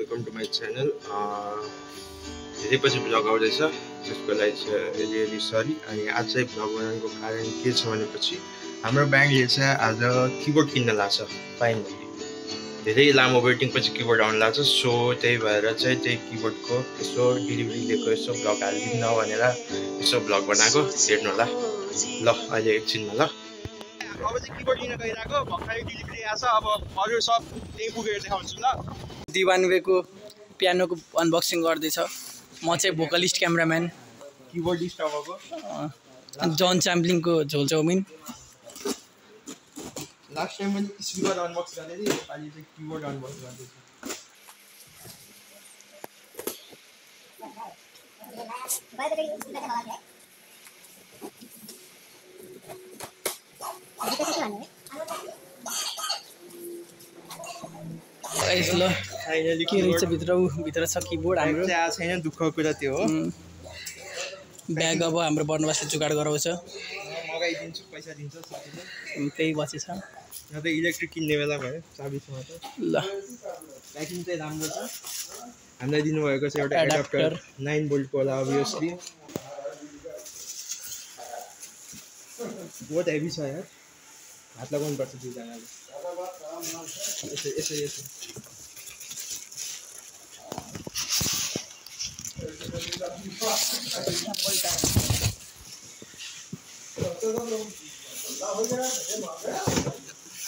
Welcome to my channel. धेरै पछि vlog आउँदैछ, त्यसको लागि चाहिँ रियली सरी। अनि आज चाहिँ भ्लग बनाउनुको कारण के छ भनेपछि हाम्रो ब्याङ्कले चाहिँ आज किबोर्ड किन्न लाग्छ। फाइनली धेरै लामो वेटिङ पछि किबोर्ड आउनु लाग्छ। सो त्यही भएर चाहिँ त्यही किबोर्डको यसो डेलिभरी लिएको यसो भ्लग हालिदिउँ न भनेर यसो भ्लग बनाएको, हेर्नु होला। ल अहिले एकछिनमा ल अब चाहिँ किबोर्ड लिन गइरहेको, भर्खरै डेलिभरी आएको छ। अब अरू सब त्यही पुगेर देखाउँछु ल। दिवानवेको पियानोको अनबक्सिङ गर्दैछ। म चाहिँ भोकलिस्ट क्यामेराम्यान, किबोर्डिस्ट अबको जन च्याम्पलिङको झोलचौमिन। लास्ट टाइम पनि स्पिकर अनबक्स गरेँ नि, योपालि चाहिँ किबोर्ड अनबक्स गर्दैछु। ल फाइनली के रहेछ भित्र छ किबोर्ड हाम्रो। आएको छैन, दुःखको कुरा त्यो हो। ब्याग अब हाम्रो बर्नवासले जुगाड गराउँछ, मगाइदिन्छु, पैसा दिन्छ साथीले। त्यही बचेछ। यहाँ त इलेक्ट्रिक किन्ने बेला भयो, चाबीसँग त। ल प्याकिङ चाहिँ राम्रो छ। हामीलाई दिनुभएको छ एउटा एडाप्टर 9 भोल्टको होला अभियसली। बहुत हेभी छ यार, हात लगाउनु पर्छ दुईजनाले। यसो यसो यसो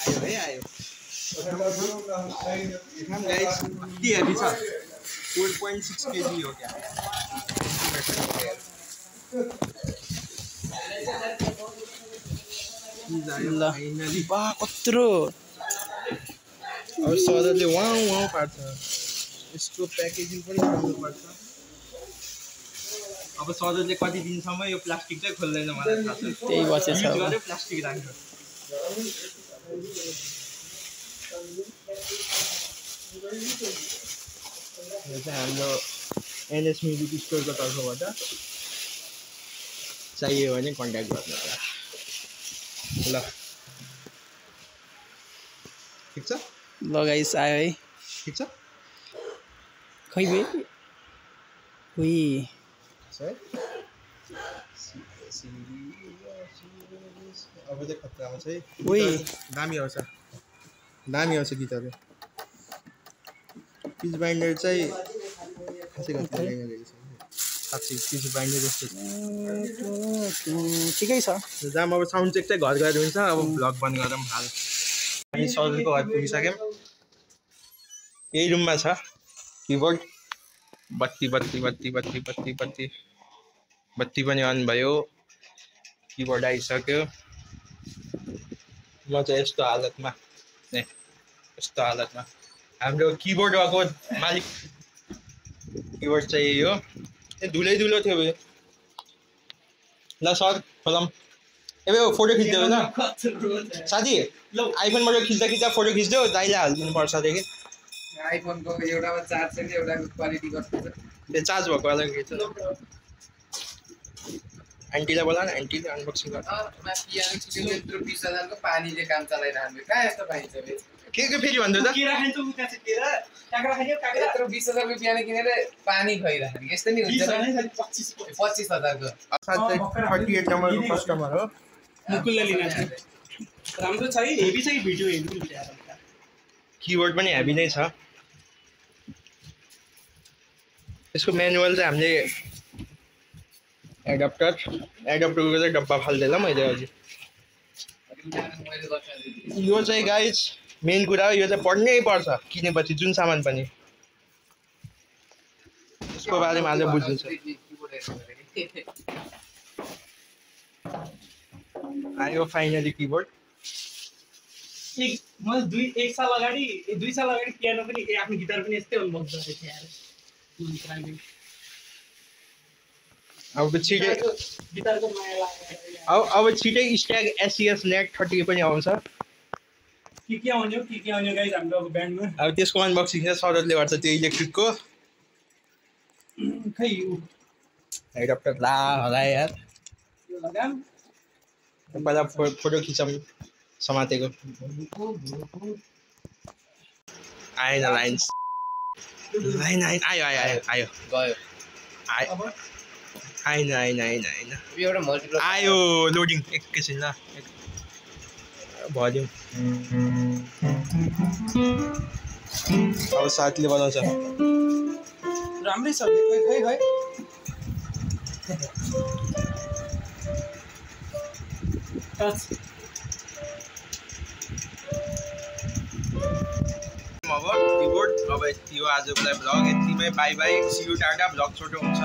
आयो है आयो। गाइस कति हेभी छ, 4.6 केजी हो क्या। ल वाह कत्रो। अब सदरले वाउ वाउ पार्छ। यसको प्याकेजिङ पनि राम्रो पर्छ। अब सदरले कति दिनसम्म यो प्लास्टिक चाहिँ खोल्दैन मलाई थाहा छ। त्यही बचेछ। युज गर्यो प्लास्टिक राख्छ। यो चाहिँ हाम्रो एनएस म्युजिक स्टोरको तर्फबाट चाहियो भने कन्ट्याक्ट गर्नु होला। ल ठिक छ। ल गाइस आयो है, ठिक छ। खै बे उही अब चाहिँ खतरा आउँछ है। उही दामी आउँछ, दामी आउँछ गीतहरू। पिच बाइन्डर चाहिँ खासै खतरा रहेछ। साँच्चै पिच बाइन्डर जस्तो ठिकै छ। जहाँ अब साउन्ड चेक चाहिँ घर गएर हुन्छ। अब भ्लग बन्द गरौँ हाल। हामी सदरको घर पुगिसक्यौँ। यही रुममा छ किबोर्ड। बत्ती बत्ती बत्ती बत्ती बत्ती बत्ती बत्ती पनि अन भयो। किबोर्ड आइसक्यो। म चाहिँ यस्तो हालतमा, यस्तो हालतमा। हाम्रो किबोर्ड भएको मालिक किबोर्ड चाहिँ यही हो। धुलै धुलो थियो बे। ल सर खोलौँ। ए फोटो खिच्देऊ ल साथी। आइफोनबाट खिच्दा खिच्दा फोटो खिच्देऊ, दाइले हालिदिनु पर्छ देखि। आइफोनको एउटामा चार्ज छैन, एउटाको क्वालिटी कस्तो छ। त्यो चार्ज भएको अलग खिच्छ। आन्टीलाई बोला न, आन्टीले अनबक्सिङ गर्छ। यत्रो 20,000 को पानीले काम चलाइरहनु कहाँ यस्तो पाइन्छ बे। के फेरि भन्दै त? यत्रो 20,000 को पियानो किनेर पानी खुवाइराख्नु यस्तो नि हुन्छ। 25,000 को 38 नम्बरको कस्टमर हो। मुकुलले लिन राम्रो छ है, हेभी छ कि भिडियो हेभी हुन्छ यार। किबोर्ड पनि हेभी नै छ। यसको म्यानुअल चाहिँ हामीले एडाप्टरको चाहिँ डब्बा फाल्दैन मैले अझै। यो चाहिँ गाइज मेन कुरा हो, यो चाहिँ पढ्नै पर्छ किनेपछि जुन सामान पनि। यसको बारेमा आज बुझ्नु छ। आयो फाइनली किबोर्ड। एक साल अगाडि 2 साल अगाडि पियानो पनि आफ्नो गिटार पनि यस्तै अनबक्स गरेको थिएँ यार। अब छिटै गिटारको माया लाग्यो। अब छिटै स्ट्याग एसएस नेट 30 पनि आउँछ। के आउने गाइस हाम्रो अब ब्यान्डमा। अब त्यसको अनबक्सिङ चाहिँ सरले गर्छ, त्यो इलेक्ट्रिकको। खै एडाप्टर ला होला यार। यो लगाम पहिला फोटो खिचौँ समातेको। आएन लाइन्स। होइन आयो गयो आएन यो एउटा मल्टिप्लाई आयो लोडिङ एकैछिन ल भल्युम अब साथीले बनाउँछ राम्रै छ खै अब किबोर्ड अब यति हो आजको लागि भ्लग यतिमै bye bye see you tata vlog छोटो हुन्छ